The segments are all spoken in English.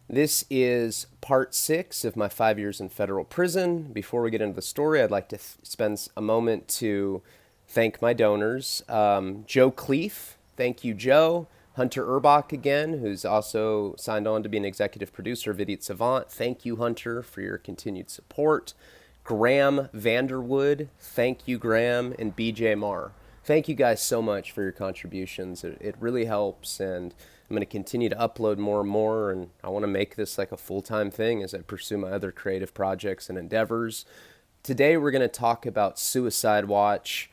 This is part 6 of my 5 years in federal prison. Before we get into the story, I'd like to spend a moment to thank my donors. Joe Cleef, thank you, Joe. Hunter Urbach again, who's also signed on to be an executive producer of Idiot Savant. Thank you, Hunter, for your continued support. Graham Vanderwood, thank you, Graham, and BJ Marr. Thank you guys so much for your contributions. It really helps, and I'm going to continue to upload more and more, and I want to make this like a full-time thing as I pursue my other creative projects and endeavors. Today we're going to talk about Suicide Watch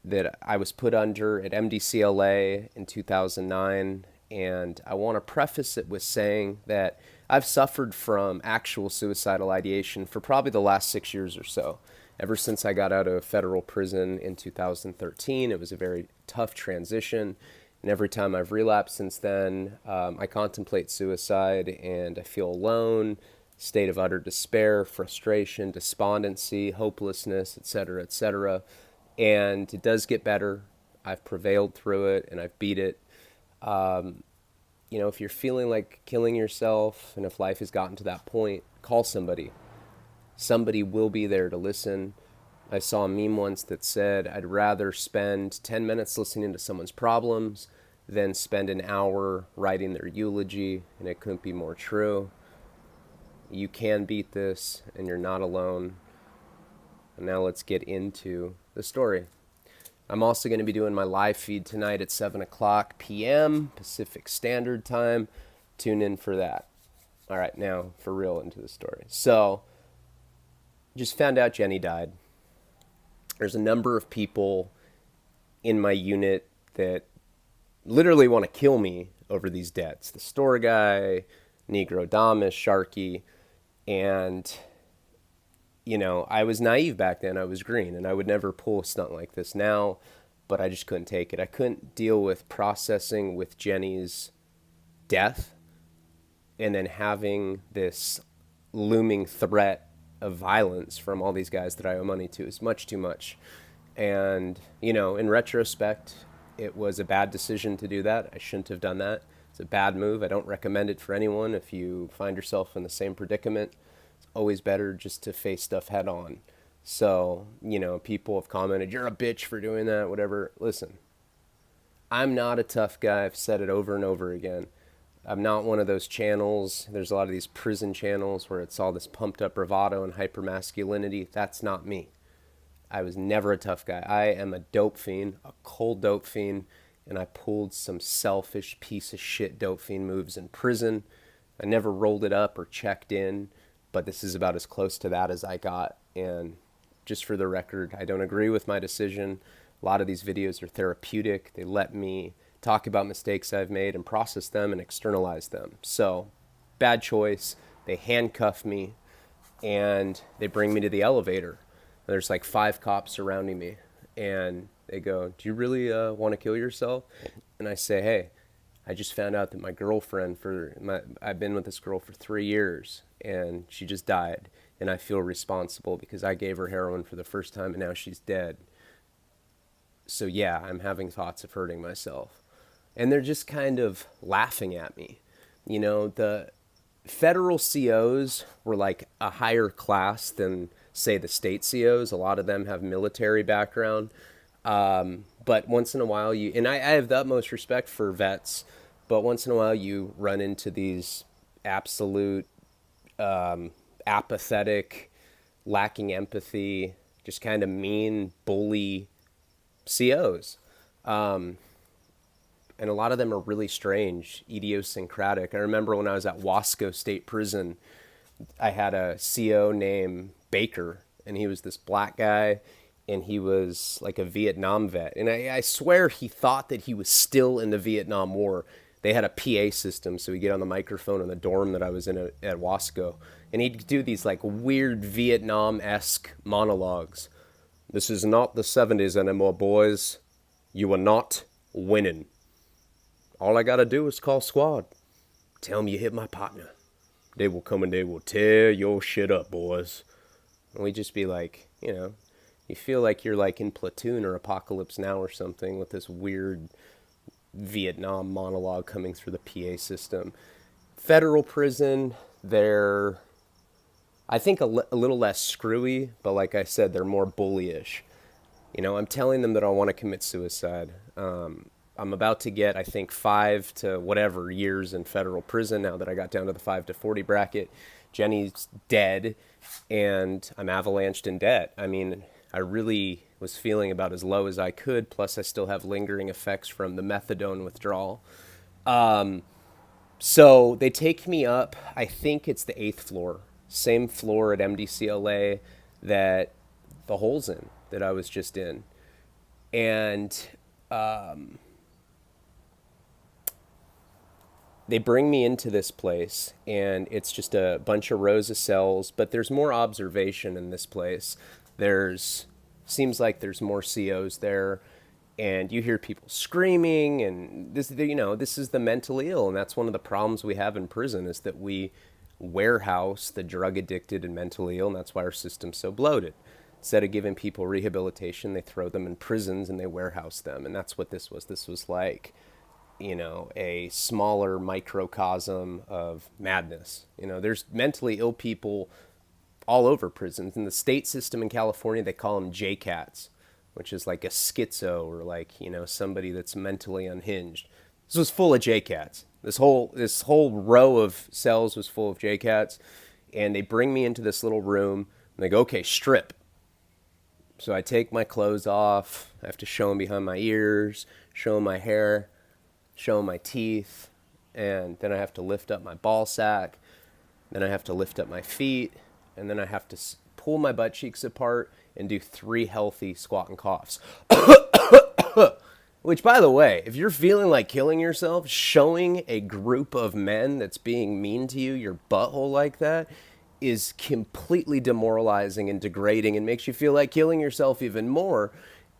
that I was put under at MDCLA in 2009, and I want to preface it with saying that I've suffered from actual suicidal ideation for probably the last 6 years or so. Ever since I got out of federal prison in 2013, it was a very tough transition. And every time I've relapsed since then, I contemplate suicide and I feel alone, state of utter despair, frustration, despondency, hopelessness, etc., etc. And it does get better. I've prevailed through it and I've beat it. If you're feeling like killing yourself and if life has gotten to that point, call somebody. Somebody will be there to listen. I saw a meme once that said, I'd rather spend 10 minutes listening to someone's problems than spend an hour writing their eulogy, and it couldn't be more true. You can beat this, and you're not alone. And now let's get into the story. I'm also going to be doing my live feed tonight at 7 o'clock p.m. Pacific Standard Time. Tune in for that. All right, now for real into the story. So, just found out Jenny died. There's a number of people in my unit that literally want to kill me over these deaths. The store guy, Negro Damas, Sharky, and I was naive back then. I was green, and I would never pull a stunt like this now, but I just couldn't take it. I couldn't deal with processing with Jenny's death and then having this looming threat of violence from all these guys that I owe money to. Is much too much. And, in retrospect, it was a bad decision to do that. I shouldn't have done that. It's a bad move. I don't recommend it for anyone. If you find yourself in the same predicament, it's always better just to face stuff head on. So, people have commented, you're a bitch for doing that, whatever. Listen, I'm not a tough guy. I've said it over and over again. I'm not one of those channels. There's a lot of these prison channels where it's all this pumped up bravado and hypermasculinity. That's not me. I was never a tough guy. I am a dope fiend, a cold dope fiend, and I pulled some selfish piece of shit dope fiend moves in prison. I never rolled it up or checked in, but this is about as close to that as I got. And just for the record, I don't agree with my decision. A lot of these videos are therapeutic. They let me talk about mistakes I've made and process them and externalize them. So, bad choice. They handcuff me and they bring me to the elevator. There's like 5 cops surrounding me and they go, do you really want to kill yourself? And I say, hey, I just found out that my girlfriend I've been with this girl for 3 years and she just died. And I feel responsible because I gave her heroin for the first time and now she's dead. So yeah, I'm having thoughts of hurting myself. And they're just kind of laughing at me. The federal COs were like a higher class than, say, the state COs. A lot of them have military background. But once in a while and I have the utmost respect for vets, but once in a while you run into these absolute apathetic, lacking empathy, just kind of mean, bully COs. And a lot of them are really strange, idiosyncratic. I remember when I was at Wasco State Prison, I had a CO named Baker, and he was this black guy, and he was like a Vietnam vet. And I swear he thought that he was still in the Vietnam War. They had a PA system, so he'd get on the microphone in the dorm that I was in at Wasco, and he'd do these like weird Vietnam-esque monologues. This is not the 70s anymore, boys. You are not winning. All I gotta do is call squad. Tell them you hit my partner. They will come and they will tear your shit up, boys. And we just be like, you feel like you're like in Platoon or Apocalypse Now or something with this weird Vietnam monologue coming through the PA system. Federal prison, they're, I think, a little less screwy, but like I said, they're more bullyish. You know, I'm telling them that I want to commit suicide. I'm about to get, I think, 5 to whatever years in federal prison now that I got down to the 5 to 40 bracket. Jenny's dead, and I'm avalanched in debt. I mean, I really was feeling about as low as I could, plus I still have lingering effects from the methadone withdrawal. So they take me up, I think it's the 8th floor, same floor at MDCLA that the hole's in, that I was just in. And they bring me into this place, and it's just a bunch of rows of cells, but there's more observation in this place. Seems like there's more COs there, and you hear people screaming, and this is the mentally ill, and that's one of the problems we have in prison, is that we warehouse the drug addicted and mentally ill, and that's why our system's so bloated. Instead of giving people rehabilitation, they throw them in prisons and they warehouse them, and that's what this was. This was like, a smaller microcosm of madness. There's mentally ill people all over prisons. In the state system in California, they call them JCATs, which is like a schizo, or like, somebody that's mentally unhinged. This was full of JCATs. This whole row of cells was full of JCATs, and they bring me into this little room, and they go, okay, strip. So I take my clothes off. I have to show them behind my ears, show them my hair, show them my teeth, and then I have to lift up my ball sack. Then I have to lift up my feet, and then I have to pull my butt cheeks apart and do 3 healthy squat and coughs. Which, by the way, if you're feeling like killing yourself, showing a group of men that's being mean to you your butthole like that is completely demoralizing and degrading, and makes you feel like killing yourself even more.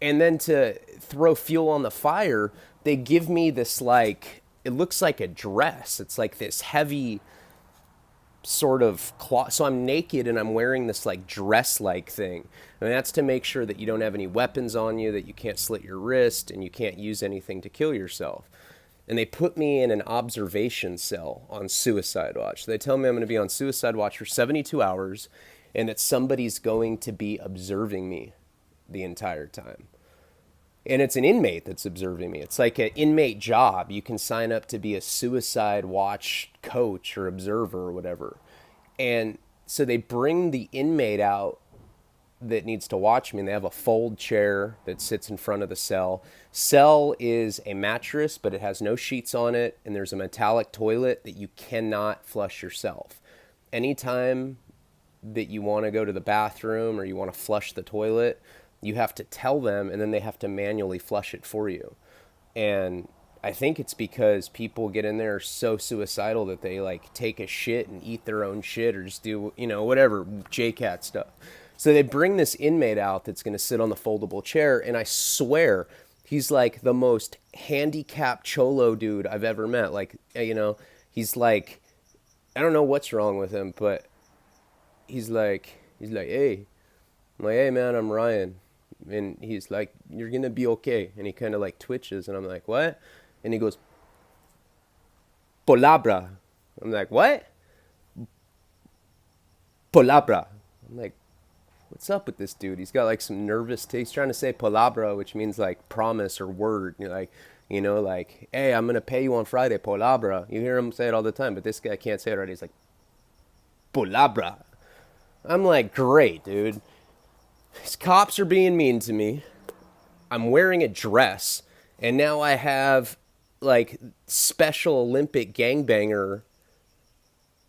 And then to throw fuel on the fire, they give me this, like, it looks like a dress. It's like this heavy sort of cloth. So I'm naked and I'm wearing this like dress-like thing. And that's to make sure that you don't have any weapons on you, that you can't slit your wrist, and you can't use anything to kill yourself. And they put me in an observation cell on suicide watch. So they tell me I'm going to be on suicide watch for 72 hours and that somebody's going to be observing me the entire time. And it's an inmate that's observing me. It's like an inmate job. You can sign up to be a suicide watch coach or observer or whatever. And so they bring the inmate out that needs to watch me, and they have a fold chair that sits in front of the cell. Cell is a mattress, but it has no sheets on it, and there's a metallic toilet that you cannot flush yourself. Anytime that you want to go to the bathroom or you want to flush the toilet, you have to tell them, and then they have to manually flush it for you. And I think it's because people get in there so suicidal that they like take a shit and eat their own shit, or just do, whatever JCAT stuff. So they bring this inmate out that's going to sit on the foldable chair, and I swear he's like the most handicapped cholo dude I've ever met. Like, he's like, I don't know what's wrong with him, but he's like, hey. I'm like, hey man, I'm Ryan. And he's like, you're going to be okay. And he kind of like twitches, and I'm like, what? And he goes, palabra. I'm like, what? Palabra. I'm like, what's up with this dude? He's got like some nervous he's trying to say palabra, which means like promise or word. Like, hey, I'm going to pay you on Friday, palabra. You hear him say it all the time, but this guy can't say it right. He's like, palabra. I'm like, great, dude. These cops are being mean to me. I'm wearing a dress, and now I have like Special Olympic gangbanger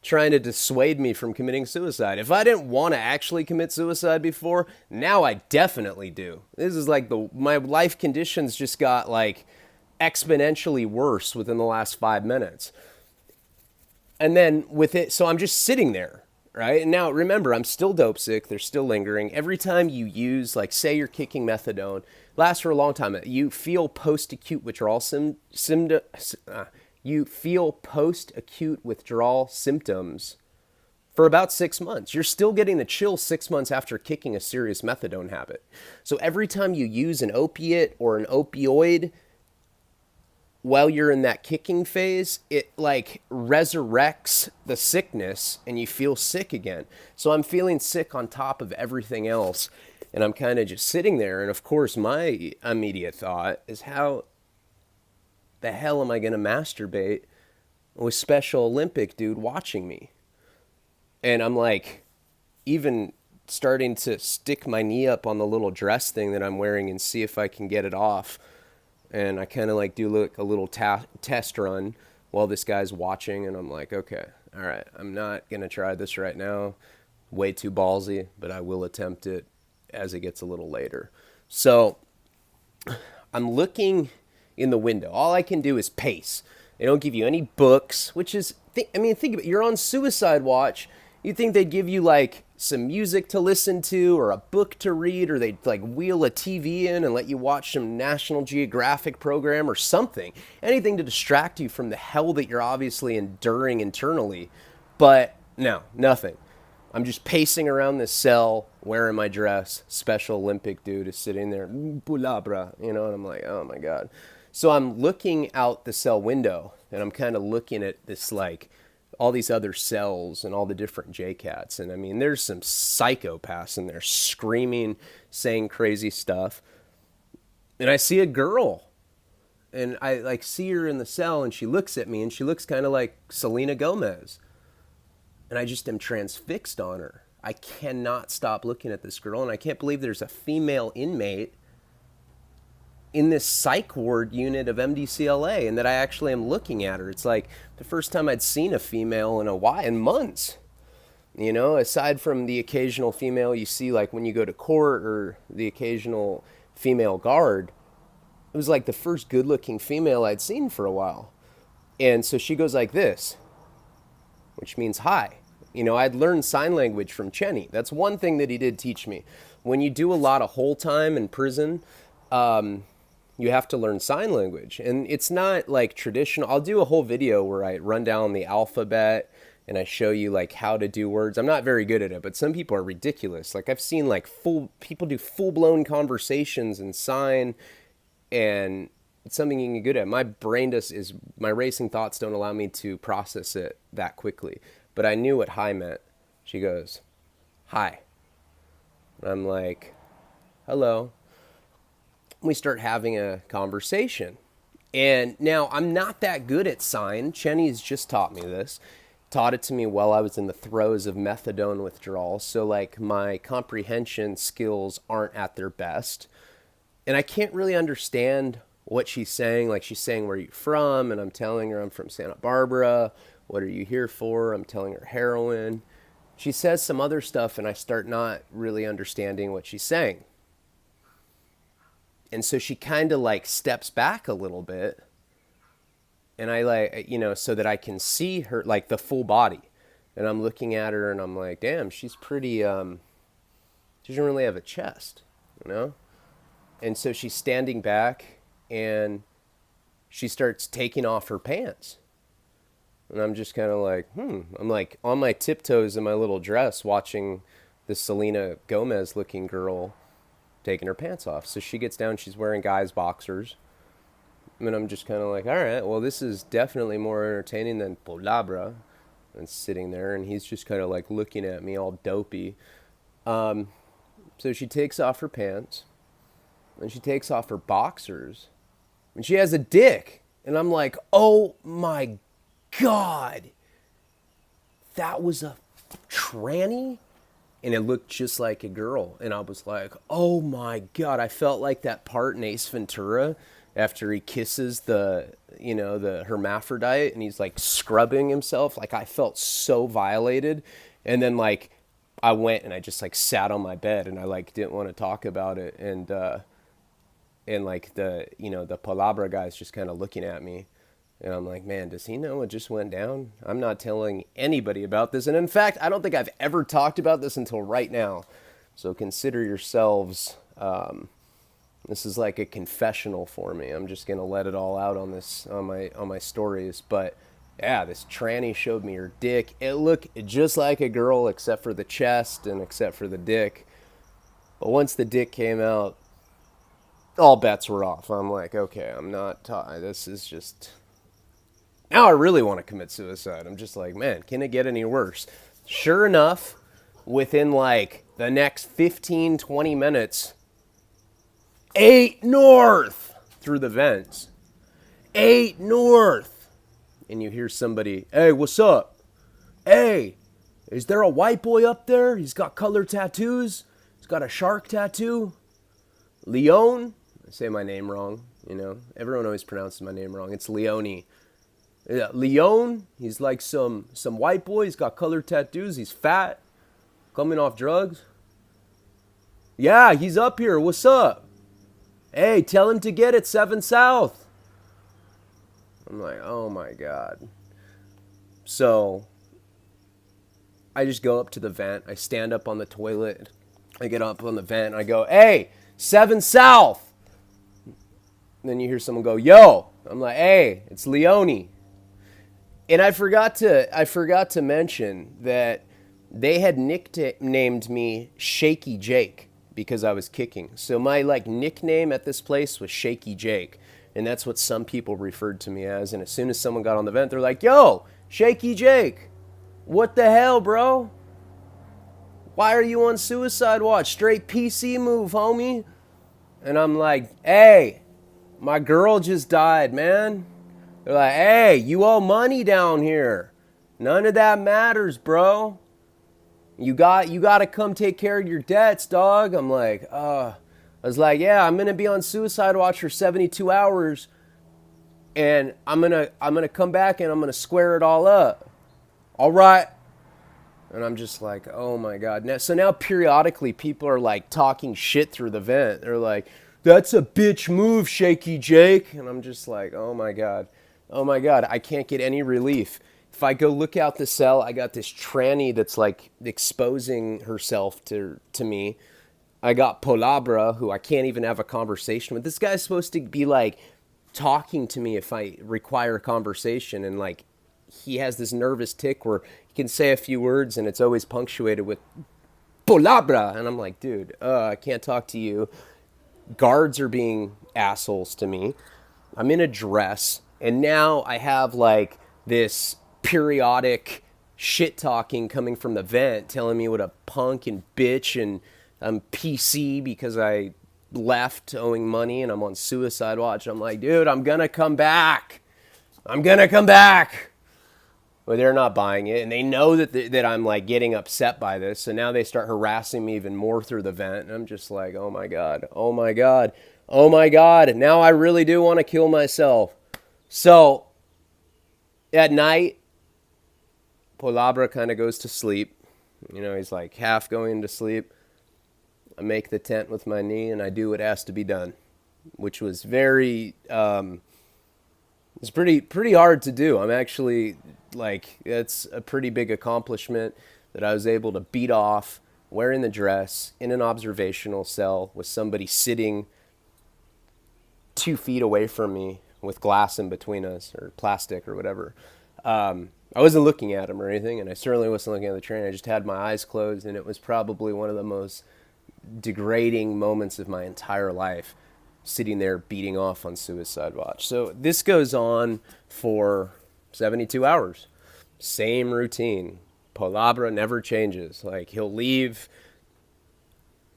trying to dissuade me from committing suicide. If I didn't want to actually commit suicide before, now I definitely do. This is like my life conditions just got like exponentially worse within the last 5 minutes. And then with it, so I'm just sitting there, right? And now remember, I'm still dope sick. They're still lingering. Every time you use, like say you're kicking methadone, lasts for a long time. You feel post-acute withdrawal you feel post-acute withdrawal symptoms for about 6 months. You're still getting the chill 6 months after kicking a serious methadone habit. So every time you use an opiate or an opioid, while you're in that kicking phase, it like resurrects the sickness and you feel sick again. So I'm feeling sick on top of everything else. And I'm kind of just sitting there. And of course, my immediate thought is, how the hell am I going to masturbate with Special Olympic dude watching me? And I'm like, even starting to stick my knee up on the little dress thing that I'm wearing and see if I can get it off. And I kind of like do like a little test run while this guy's watching. And I'm like, okay, all right, I'm not going to try this right now. Way too ballsy, but I will attempt it as it gets a little later. So I'm looking in the window. All I can do is pace. They don't give you any books, which is, think about it. You're on suicide watch. You'd think they'd give you like some music to listen to or a book to read, or they'd like wheel a TV in and let you watch some National Geographic program or something. Anything to distract you from the hell that you're obviously enduring internally. But no, nothing. I'm just pacing around this cell, wearing my dress. Special Olympic dude is sitting there, bulabra, and I'm like, oh my God. So I'm looking out the cell window, and I'm kind of looking at this, like, all these other cells and all the different JCats. And I mean, there's some psychopaths in there screaming, saying crazy stuff. And I see a girl, and I like see her in the cell, and she looks at me, and she looks kind of like Selena Gomez. And I just am transfixed on her. I cannot stop looking at this girl, and I can't believe there's a female inmate in this psych ward unit of MDCLA, and that I actually am looking at her. It's like the first time I'd seen a female in months. Aside from the occasional female you see like when you go to court, or the occasional female guard, it was like the first good-looking female I'd seen for a while. And so she goes like this, which means hi. I'd learned sign language from Chenny. That's one thing that he did teach me. When you do a lot of whole time in prison, you have to learn sign language. And it's not like traditional. I'll do a whole video where I run down the alphabet and I show you like how to do words. I'm not very good at it, but some people are ridiculous. Like I've seen like people do full-blown conversations in sign, and it's something you can get good at. My racing thoughts don't allow me to process it that quickly. But I knew what hi meant. She goes, hi. And I'm like, hello. We start having a conversation. And now I'm not that good at sign. Chenny's just taught me this. Taught it to me while I was in the throes of methadone withdrawal. So like my comprehension skills aren't at their best. And I can't really understand what she's saying. Like she's saying, where are you from? And I'm telling her I'm from Santa Barbara. What are you here for? I'm telling her heroin. She says some other stuff, and I start not really understanding what she's saying. And so she kind of like steps back a little bit, and I like, so that I can see her, like the full body. And I'm looking at her, and I'm like, damn, she's pretty, she doesn't really have a chest, And so she's standing back, and she starts taking off her pants. And I'm just kind of like, I'm like on my tiptoes in my little dress watching this Selena Gomez looking girl taking her pants off. So she gets down, she's wearing guys' boxers. And I'm just kind of like, all right, well, this is definitely more entertaining than Polabra. And sitting there, and he's just kind of like looking at me all dopey. So she takes off her pants, and she takes off her boxers, and she has a dick. And I'm like, oh my God, that was a tranny? And it looked just like a girl. And I was like, oh my God. I felt like that part in Ace Ventura after he kisses the hermaphrodite, and he's like scrubbing himself. Like I felt so violated. And then like I went and I just like sat on my bed, and I like didn't want to talk about it. And like the Palabra guy's just kind of looking at me. And I'm like, man, does he know what just went down? I'm not telling anybody about this. And in fact, I don't think I've ever talked about this until right now. So consider yourselves, this is like a confessional for me. I'm just going to let it all out on this, on my stories. But yeah, this tranny showed me her dick. It looked just like a girl, except for the chest and except for the dick. But once the dick came out, all bets were off. I'm like, okay, I'm not, this is just, now I really want to commit suicide. I'm just like, man, can it get any worse? Sure enough, within like the next 15, 20 minutes, 8 north through the vents. 8 north. And you hear somebody, hey, what's up? Hey, is there a white boy up there? He's got colored tattoos. He's got a shark tattoo. Leone? I say my name wrong, you know. Everyone always pronounces my name wrong. It's Leone. Yeah, Leone, he's like some white boy. He's got colored tattoos. He's fat. Coming off drugs. Yeah, he's up here. What's up? Hey, tell him to get it 7 South. I'm like, oh my God. So I just go up to the vent. I stand up on the toilet. I get up on the vent and I go, hey, 7 South. And then you hear someone go, yo. I'm like, hey, it's Leone. And I forgot to mention that they had nicknamed me Shaky Jake because I was kicking. So my like nickname at this place was Shaky Jake. And that's what some people referred to me as. And as soon as someone got on the vent, they're like, yo, Shaky Jake. What the hell, bro? Why are you on suicide watch? Straight PC move, homie. And I'm like, hey, my girl just died, man. They're like, hey, you owe money down here. None of that matters, bro. You got to come take care of your debts, dog. I'm like, I was like, yeah, I'm going to be on suicide watch for 72 hours. And I'm going to come back and I'm going to square it all up. All right. And I'm just like, oh my God. So now periodically people are like talking shit through the vent. They're like, that's a bitch move, Shaky Jake. And I'm just like, oh my God. Oh my God. I can't get any relief. If I go look out the cell, I got this tranny that's like exposing herself to me. I got Palabra, who I can't even have a conversation with. This guy's supposed to be like talking to me if I require a conversation. And like, he has this nervous tick where he can say a few words and it's always punctuated with Palabra. And I'm like, dude, I can't talk to you. Guards are being assholes to me. I'm in a dress. And now I have like this periodic shit talking coming from the vent telling me what a punk and bitch and I'm PC because I left owing money and I'm on suicide watch. I'm like, dude, I'm going to come back. I'm going to come back. Well, they're not buying it. And they know that I'm like getting upset by this. So now they start harassing me even more through the vent. And I'm just like, oh my God, oh my God, oh my God. Now I really do want to kill myself. So at night, Palabra kind of goes to sleep. You know, he's like half going to sleep. I make the tent with my knee and I do what has to be done, which was very, it's pretty hard to do. I'm actually like, it's a pretty big accomplishment that I was able to beat off wearing the dress in an observational cell with somebody sitting 2 feet away from me with glass in between us or plastic or whatever. I wasn't looking at him or anything, and I certainly wasn't looking at the train. I just had my eyes closed, and it was probably one of the most degrading moments of my entire life, sitting there beating off on suicide watch. So this goes on for 72 hours. Same routine. Palabra never changes. Like, he'll leave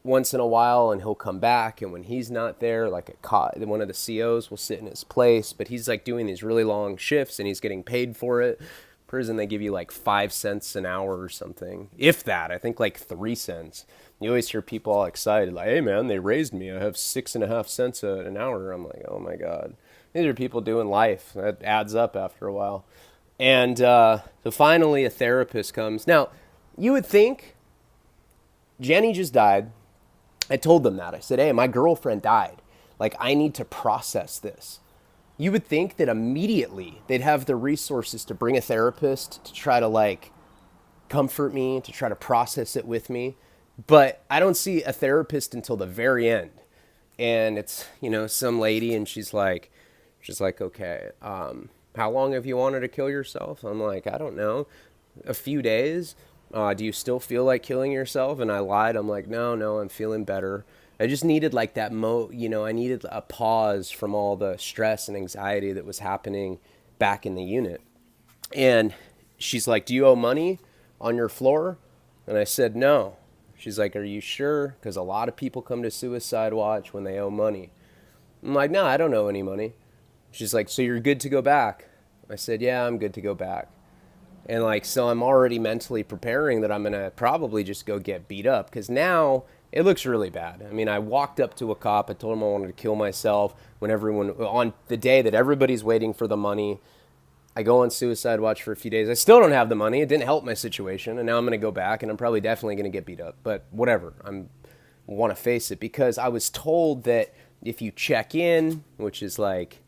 once in a while and he'll come back, and when he's not there, like one of the COs will sit in his place, but he's like doing these really long shifts and he's getting paid for it. Prison, they give you like 5 cents an hour or something, if that. I think like 3 cents. You always hear people all excited, like, hey man, they raised me, I have 6.5 cents an hour. I'm like, oh my God, these are people doing life. That adds up after a while. And so finally a therapist comes. Now you would think, Jenny just died. I told them that. I said, hey, my girlfriend died. Like, I need to process this. You would think that immediately they'd have the resources to bring a therapist to try to like comfort me, to try to process it with me. But I don't see a therapist until the very end. And it's, you know, some lady and she's like, okay, how long have you wanted to kill yourself? I'm like, I don't know, a few days. Do you still feel like killing yourself? And I lied. I'm like, no, I'm feeling better. I just needed like that I needed a pause from all the stress and anxiety that was happening back in the unit. And she's like, "Do you owe money on your floor?" And I said, "No." She's like, "Are you sure? Because a lot of people come to Suicide Watch when they owe money." I'm like, "No, I don't owe any money." She's like, "So you're good to go back?" I said, "Yeah, I'm good to go back." And like, so I'm already mentally preparing that I'm going to probably just go get beat up because now it looks really bad. I mean, I walked up to a cop. I told him I wanted to kill myself when on the day that everybody's waiting for the money. I go on Suicide Watch for a few days. I still don't have the money. It didn't help my situation. And now I'm going to go back and I'm probably definitely going to get beat up. But whatever. I want to face it because I was told that if you check in, which is like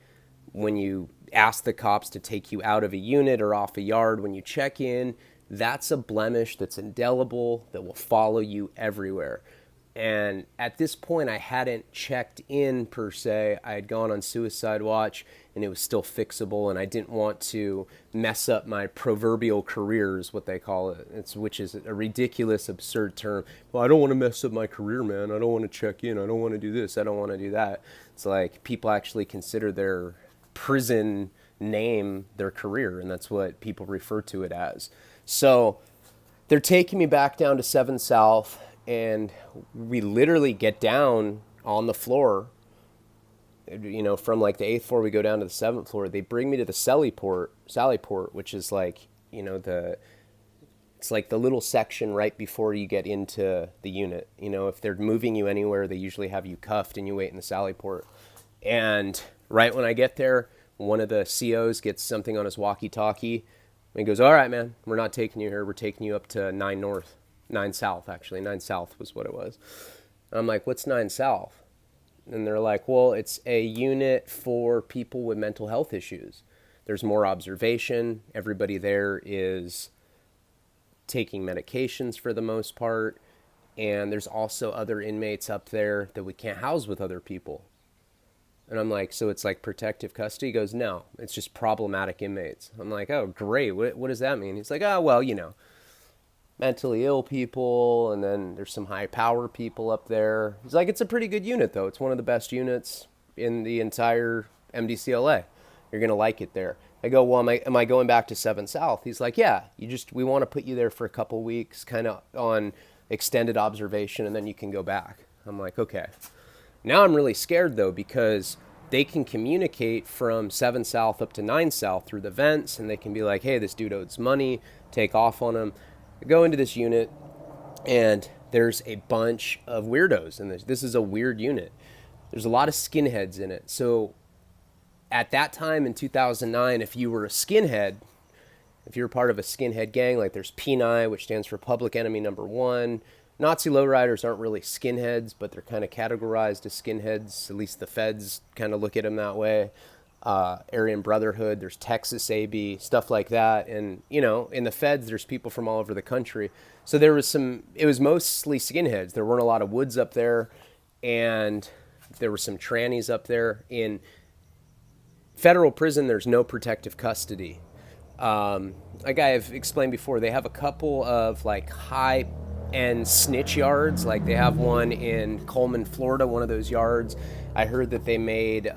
when you ask the cops to take you out of a unit or off a yard, when you check in, that's a blemish that's indelible that will follow you everywhere. And at this point, I hadn't checked in per se. I had gone on Suicide Watch and it was still fixable, and I didn't want to mess up my proverbial career, is what they call it. Which is a ridiculous, absurd term. Well, I don't want to mess up my career, man. I don't want to check in. I don't want to do this. I don't want to do that. It's like people actually consider their prison name their career, and that's what people refer to it as. So they're taking me back down to 7 South, and we literally get down on the floor. From like the 8th floor, we go down to the 7th floor. They bring me to the Sallyport, which is like, it's like the little section right before you get into the unit. If they're moving you anywhere, they usually have you cuffed and you wait in the Sallyport. And right when I get there, one of the COs gets something on his walkie-talkie, and he goes, "All right, man, we're not taking you here. We're taking you up to 9 South, actually. 9 South was what it was." And I'm like, "What's 9 South?" And they're like, "Well, it's a unit for people with mental health issues. There's more observation. Everybody there is taking medications for the most part. And there's also other inmates up there that we can't house with other people." And I'm like, "So it's like protective custody?" He goes, "No, it's just problematic inmates." I'm like, "Oh, great. What does that mean?" He's like, "Oh, well, mentally ill people, and then there's some high power people up there." He's like, "It's a pretty good unit, though. It's one of the best units in the entire MDCLA. You're going to like it there." I go, "Well, am I going back to 7 South?" He's like, "Yeah, we want to put you there for a couple weeks, kind of on extended observation, and then you can go back." I'm like, "Okay." Now I'm really scared, though, because they can communicate from 7 South up to 9 South through the vents, and they can be like, "Hey, this dude owes money, take off on him." I go into this unit, and there's a bunch of weirdos in this. This is a weird unit. There's a lot of skinheads in it. So at that time in 2009, if you were a skinhead, if you're part of a skinhead gang, like there's PNI, which stands for Public Enemy Number One. Nazi lowriders aren't really skinheads, but they're kind of categorized as skinheads. At least the feds kind of look at them that way. Aryan Brotherhood, there's Texas AB, stuff like that. And, in the feds, there's people from all over the country. So it was mostly skinheads. There weren't a lot of woods up there, and there were some trannies up there. In federal prison, there's no protective custody. Like I've explained before, they have a couple of like high-end snitch yards. Like they have one in Coleman, Florida, one of those yards. I heard that they made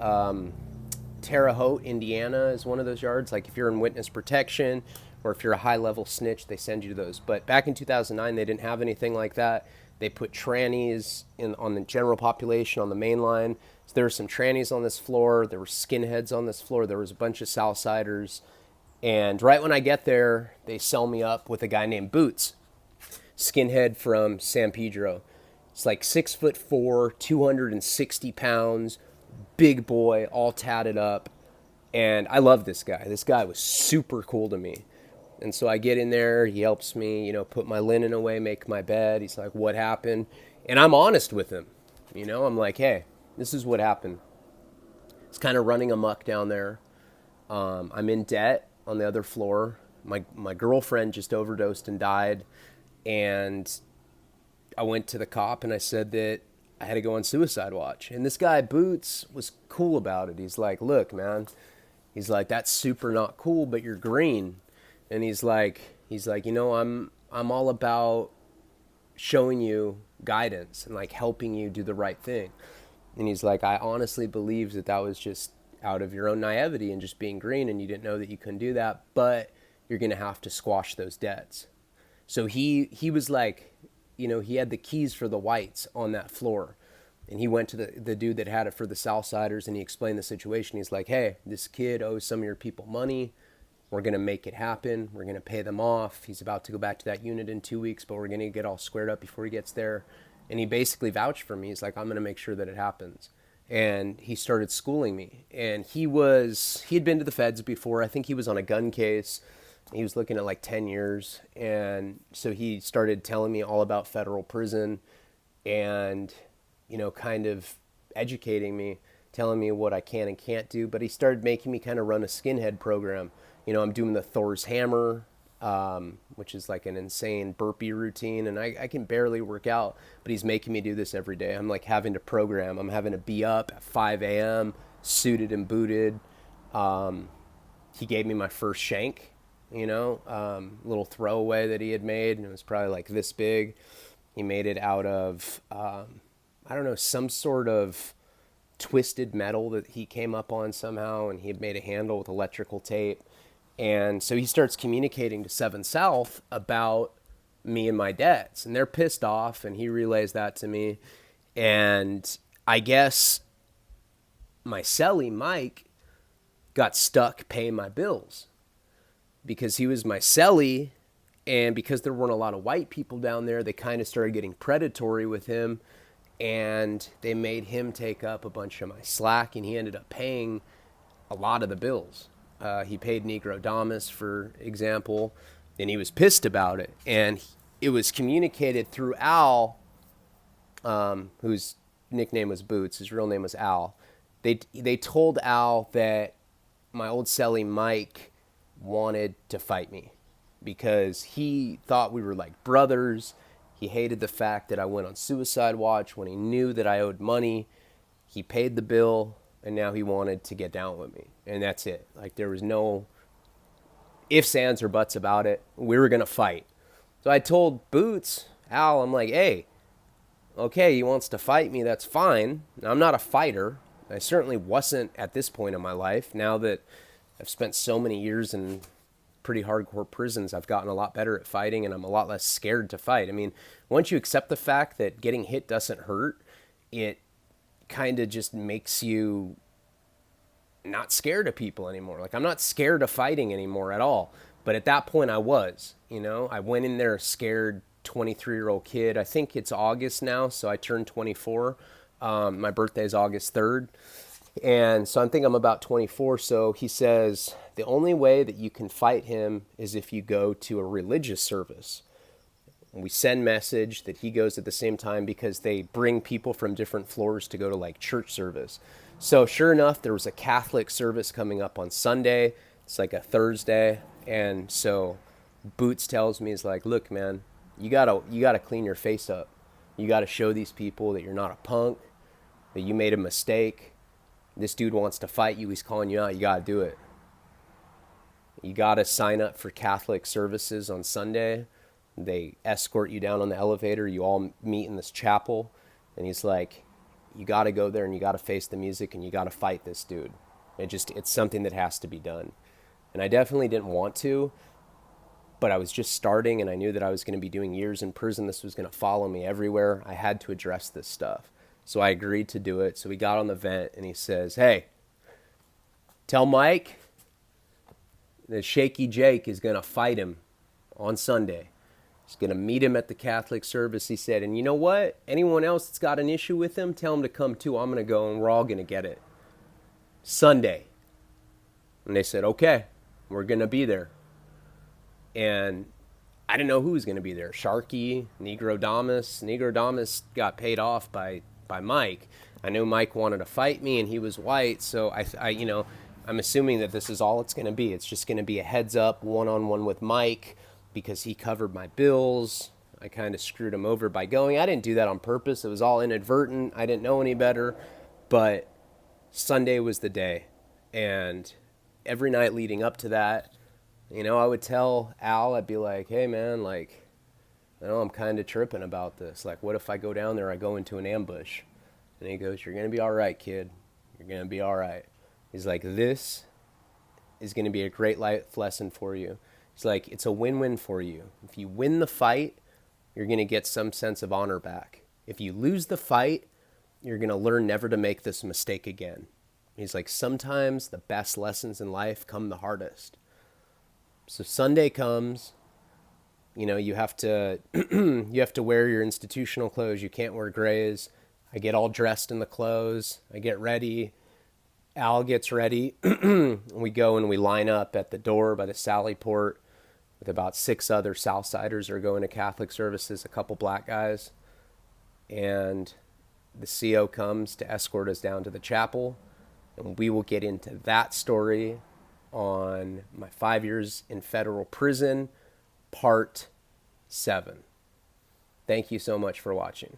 Terre Haute, Indiana is one of those yards. Like if you're in witness protection or if you're a high-level snitch, they send you to those. But back in 2009, they didn't have anything like that. They put trannies on the general population on the main line. So there were some trannies on this floor. There were skinheads on this floor. There was a bunch of Southsiders. And right when I get there, they sell me up with a guy named Boots, skinhead from San Pedro. It's like 6'4", 260 pounds, big boy, all tatted up. And I love this guy. This guy was super cool to me. And so I get in there, he helps me, put my linen away, make my bed. He's like, "What happened?" And I'm honest with him. I'm like, "Hey, this is what happened. It's kind of running amok down there. I'm in debt on the other floor. My girlfriend just overdosed and died. And I went to the cop and I said that I had to go on Suicide Watch." And this guy, Boots, was cool about it. He's like, "Look, man," he's like, "that's super not cool, but you're green." And he's like, "I'm all about showing you guidance and like helping you do the right thing. And he's like, I honestly believe that that was just out of your own naivety and just being green, and you didn't know that you couldn't do that, but you're going to have to squash those debts. So he was like, he had the keys for the whites on that floor. And he went to the dude that had it for the Southsiders, and he explained the situation. He's like, hey, this kid owes some of your people money. We're going to make it happen. We're going to pay them off. He's about to go back to that unit in 2 weeks, but we're going to get all squared up before he gets there. And he basically vouched for me. He's like, I'm going to make sure that it happens. And he started schooling me. And he had been to the feds before. I think he was on a gun case. He was looking at like 10 years. And so he started telling me all about federal prison and, kind of educating me, telling me what I can and can't do. But he started making me kind of run a skinhead program. I'm doing the Thor's hammer, which is like an insane burpee routine. And I can barely work out, but he's making me do this every day. I'm like having to program. I'm having to be up at 5 a.m., suited and booted. He gave me my first shank, little throwaway that he had made. And it was probably like this big. He made it out of, some sort of twisted metal that he came up on somehow. And he had made a handle with electrical tape. And so he starts communicating to 7 South about me and my debts. And they're pissed off, and he relays that to me. And I guess my cellie, Mike, got stuck paying my bills. Because he was my cellie, and because there weren't a lot of white people down there, they kind of started getting predatory with him. And they made him take up a bunch of my slack, and he ended up paying a lot of the bills. He paid Negro Damas, for example, and he was pissed about it. And it was communicated through Al, whose nickname was Boots. His real name was Al. They told Al that my old cellie Mike wanted to fight me because he thought we were like brothers. He hated the fact that I went on suicide watch when he knew that I owed money. He paid the bill. And now he wanted to get down with me. And that's it. Like, there was no ifs, ands, or buts about it. We were going to fight. So I told Boots, Al, I'm like, hey, okay, he wants to fight me. That's fine. I'm not a fighter. I certainly wasn't at this point in my life. Now that I've spent so many years in pretty hardcore prisons, I've gotten a lot better at fighting, and I'm a lot less scared to fight. I mean, once you accept the fact that getting hit doesn't hurt, it kind of just makes you not scared of people anymore. Like, I'm not scared of fighting anymore at all. But at that point I was, I went in there a scared 23-year-old kid. I think it's August now, so I turned 24. My birthday is August 3rd. And so I think I'm about 24. So he says, the only way that you can fight him is if you go to a religious service. We send message that he goes at the same time because they bring people from different floors to go to like church service. So sure enough, there was a Catholic service coming up on Sunday. It's like a Thursday. And so Boots tells me, he's like, look, man, you gotta clean your face up. You gotta show these people that you're not a punk, that you made a mistake. This dude wants to fight you. He's calling you out. You gotta do it. You gotta sign up for Catholic services on Sunday. They escort you down on the elevator. You all meet in this chapel. And he's like, you got to go there and you got to face the music and you got to fight this dude. It's something that has to be done. And I definitely didn't want to, but I was just starting and I knew that I was going to be doing years in prison. This was going to follow me everywhere. I had to address this stuff. So I agreed to do it. So we got on the vent and he says, hey, tell Mike that Shaky Jake is going to fight him on Sunday. He's going to meet him at the Catholic service, he said. And you know what? Anyone else that's got an issue with him, tell him to come too. I'm going to go and we're all going to get it. Sunday. And they said, okay, we're going to be there. And I didn't know who was going to be there. Sharky, Negro Damas. Negro Damas got paid off by Mike. I knew Mike wanted to fight me and he was white. So I'm assuming that this is all it's going to be. It's just going to be a heads up one-on-one with Mike, because he covered my bills. I kind of screwed him over by going. I didn't do that on purpose. It was all inadvertent. I didn't know any better. But Sunday was the day. And every night leading up to that, I would tell Al, I'd be like, hey, man, like, "Oh, I'm kind of tripping about this. Like, what if I go down there, I go into an ambush?" And he goes, "You're going to be all right, kid. You're going to be all right." He's like, "This is going to be a great life lesson for you." He's like, "It's a win-win for you. If you win the fight, you're going to get some sense of honor back. If you lose the fight, you're going to learn never to make this mistake again." He's like, "Sometimes the best lessons in life come the hardest." So Sunday comes, you have to you have to wear your institutional clothes. You can't wear grays. I get all dressed in the clothes. I get ready. Al gets ready. We go and we line up at the door by the Sally Port with about 6 other Southsiders who are going to Catholic services, a couple black guys. And the CO comes to escort us down to the chapel. And we will get into that story on my 5 years in federal prison, part 7. Thank you so much for watching.